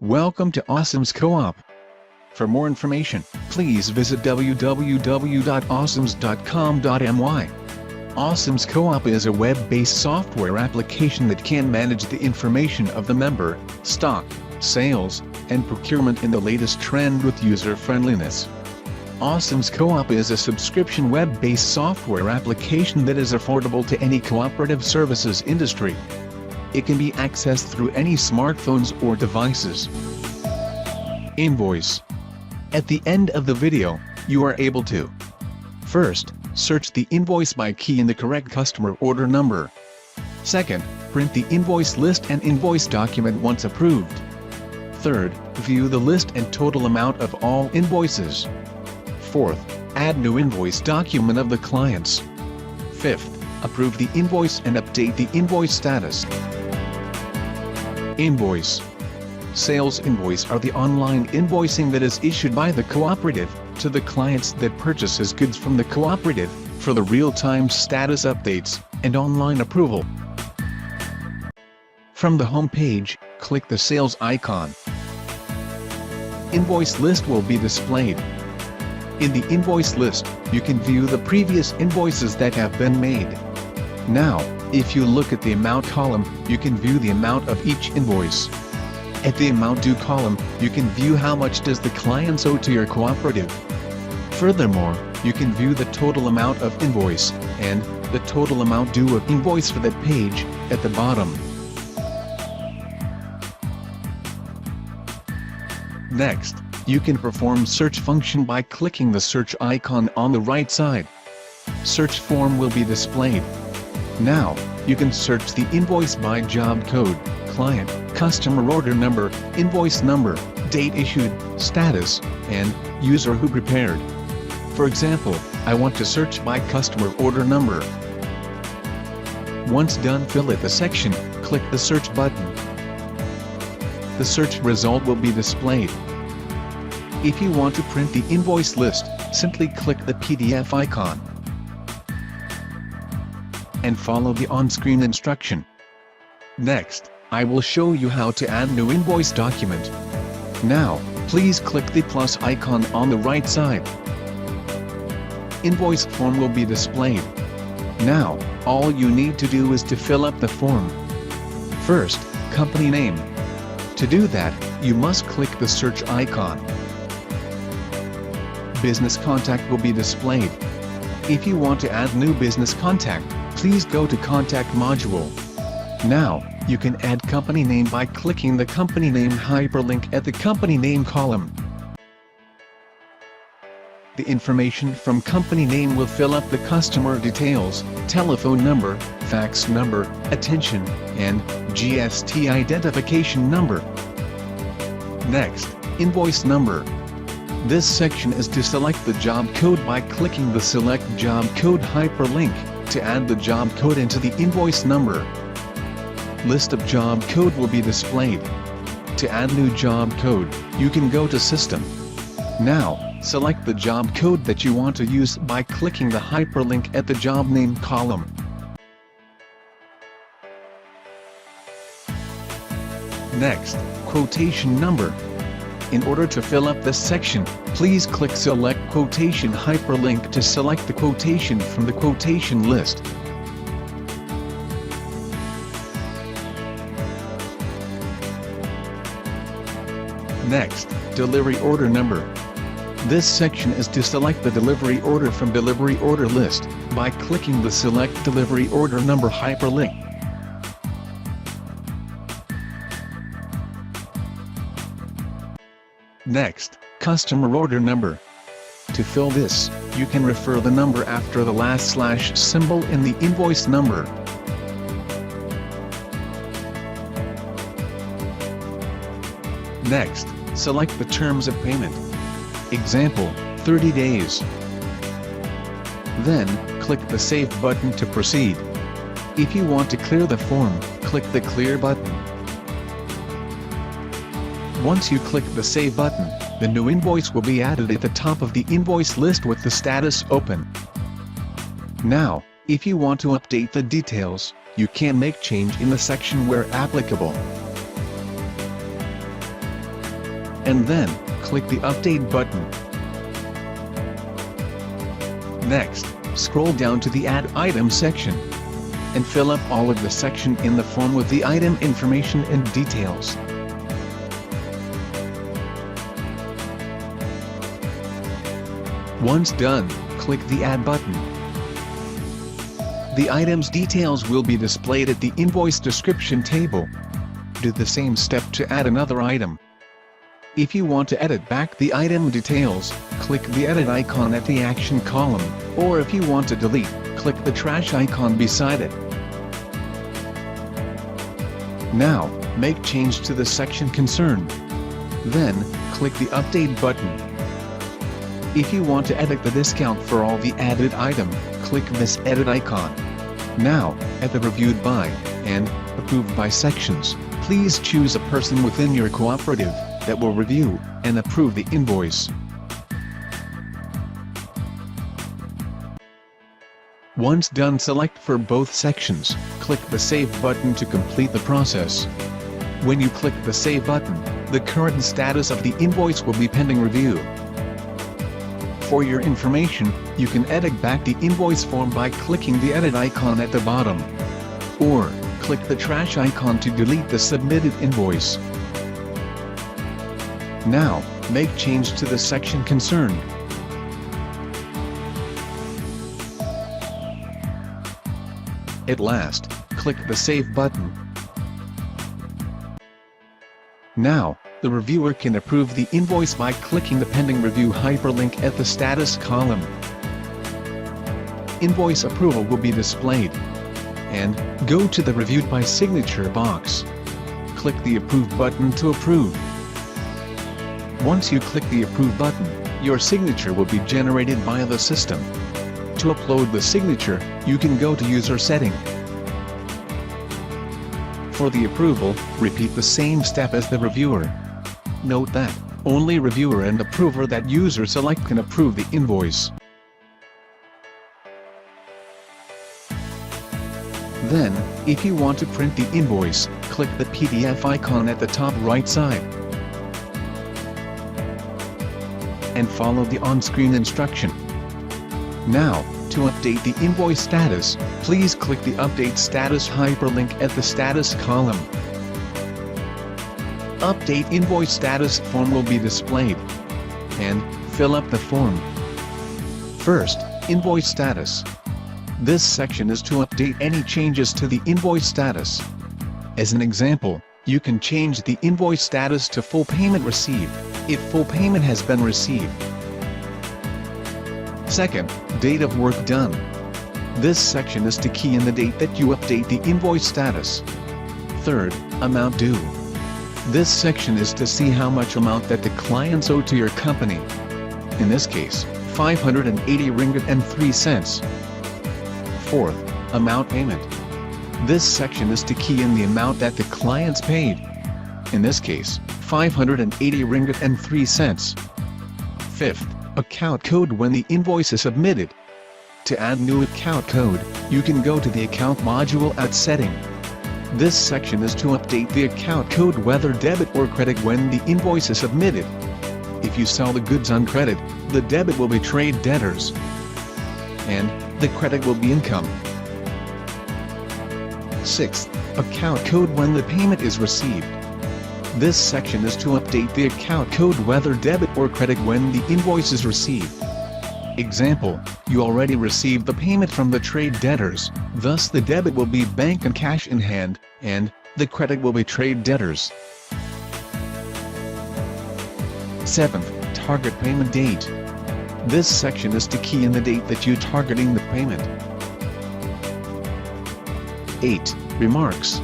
Welcome to Awesome's Co-op. For more information, please visit www.awesomes.com.my. Awesome's Co-op is a web-based software application that can manage the information of the member, stock, sales, and procurement in the latest trend with user-friendliness. Awesome's Co-op is a subscription web-based software application that is affordable to any cooperative services industry. It can be accessed through any smartphones or devices. Invoice. At the end of the video, you are able to first, search the invoice by key in the correct customer order number. Second, print the invoice list and invoice document once approved. Third, view the list and total amount of all invoices. Fourth, add new invoice document of the clients. Fifth, approve the invoice and update the invoice status. Invoice. Sales invoice are the online invoicing that is issued by the cooperative to the clients that purchases goods from the cooperative for the real-time status updates and online approval. From the home page, click the sales icon. Invoice list will be displayed. In the invoice list, you can view the previous invoices that have been made. Now, if you look at the amount column, you can view the amount of each invoice. At the amount due column, you can view how much does the clients owe to your cooperative. Furthermore, you can view the total amount of invoice, and the total amount due of invoice for that page, at the bottom. Next, you can perform search function by clicking the search icon on the right side. Search form will be displayed. Now, you can search the invoice by job code, client, customer order number, invoice number, date issued, status, and user who prepared. For example, I want to search by customer order number. Once done, fill it the section, click the search button. The search result will be displayed. If you want to print the invoice list, simply click the PDF icon and follow the on-screen instruction. Next, I will show you how to add new invoice document. Now, please click the plus icon on the right side. Invoice form will be displayed. Now, all you need to do is to fill up the form. First, company name. To do that, you must click the search icon. Business contact will be displayed. If you want to add new business contact, please go to Contact module. Now, you can add company name by clicking the company name hyperlink at the company name column. The information from company name will fill up the customer details, telephone number, fax number, attention, and GST identification number. Next, invoice number. This section is to select the job code by clicking the Select Job Code hyperlink to add the job code into the invoice number. List of job code will be displayed. To add new job code, you can go to System. Now, select the job code that you want to use by clicking the hyperlink at the job name column. Next, quotation number. In order to fill up this section, please click Select Quotation hyperlink to select the quotation from the quotation list. Next, delivery order number. This section is to select the delivery order from delivery order list by clicking the Select Delivery Order Number hyperlink. Next, customer order number. To fill this, you can refer the number after the last slash symbol in the invoice number. Next, select the terms of payment. Example, 30 days. Then, click the Save button to proceed. If you want to clear the form, click the Clear button. Once you click the Save button, the new invoice will be added at the top of the invoice list with the status open. Now, if you want to update the details, you can make change in the section where applicable. and then, click the Update button. Next, scroll down to the Add Item section, and fill up all of the section in the form with the item information and details. Once done, click the Add button. The item's details will be displayed at the invoice description table. Do the same step to add another item. If you want to edit back the item details, click the Edit icon at the Action column, or if you want to delete, click the Trash icon beside it. Now, make change to the section concerned. Then, click the Update button. If you want to edit the discount for all the added item, click this Edit icon. Now, at the Reviewed By and Approved By sections, please choose a person within your cooperative that will review and approve the invoice. Once done, select for both sections, click the Save button to complete the process. When you click the Save button, the current status of the invoice will be pending review. For your information, you can edit back the invoice form by clicking the Edit icon at the bottom. Or, click the Trash icon to delete the submitted invoice. Now, make change to the section concerned. At last, click the Save button. Now, the reviewer can approve the invoice by clicking the Pending Review hyperlink at the Status column. Invoice approval will be displayed. And, go to the Reviewed By signature box. Click the Approve button to approve. Once you click the Approve button, your signature will be generated via the system. To upload the signature, you can go to User Setting. For the approval, repeat the same step as the reviewer. Note that, only reviewer and approver that user select can approve the invoice. Then, if you want to print the invoice, click the PDF icon at the top right side. And follow the on-screen instruction. Now, to update the invoice status, please click the Update Status hyperlink at the Status column. Update Invoice Status form will be displayed. And, fill up the form. First, Invoice Status. This section is to update any changes to the invoice status. As an example, you can change the invoice status to Full Payment Received, if full payment has been received. Second, Date of Work Done. This section is to key in the date that you update the invoice status. Third, Amount Due. This section is to see how much amount that the clients owe to your company. In this case, 580 ringgit and 3 cents. Fourth, Amount Payment. This section is to key in the amount that the clients paid. In this case, 580 ringgit and 3 cents. Fifth, Account Code when the invoice is submitted. To add new account code, you can go to the Account module at Setting. This section is to update the account code whether debit or credit when the invoice is submitted. If you sell the goods on credit, the debit will be trade debtors, and the credit will be income. Sixth, Account Code when the payment is received. This section is to update the account code whether debit or credit when the invoice is received. Example, you already received the payment from the trade debtors, thus the debit will be bank and cash in hand, and the credit will be trade debtors. Seventh, Target Payment Date. This section is to key in the date that you're targeting the payment. 8. Remarks.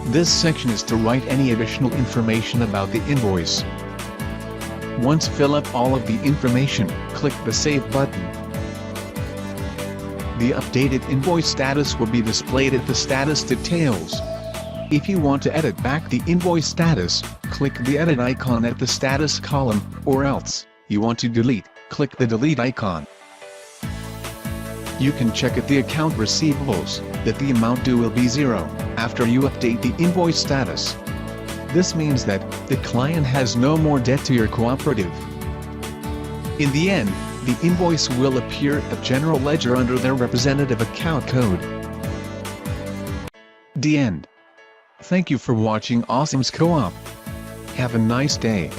This section is to write any additional information about the invoice. Once fill up all of the information, click the Save button. The updated invoice status will be displayed at the Status Details. If you want to edit back the invoice status, click the Edit icon at the Status column, or else, you want to delete, click the Delete icon. You can check at the account receivables that the amount due will be 0 after you update the invoice status. This means that the client has no more debt to your cooperative. In the end, the invoice will appear at General Ledger under their representative account code. The end. Thank you for watching Awesome's Co-op. Have a nice day.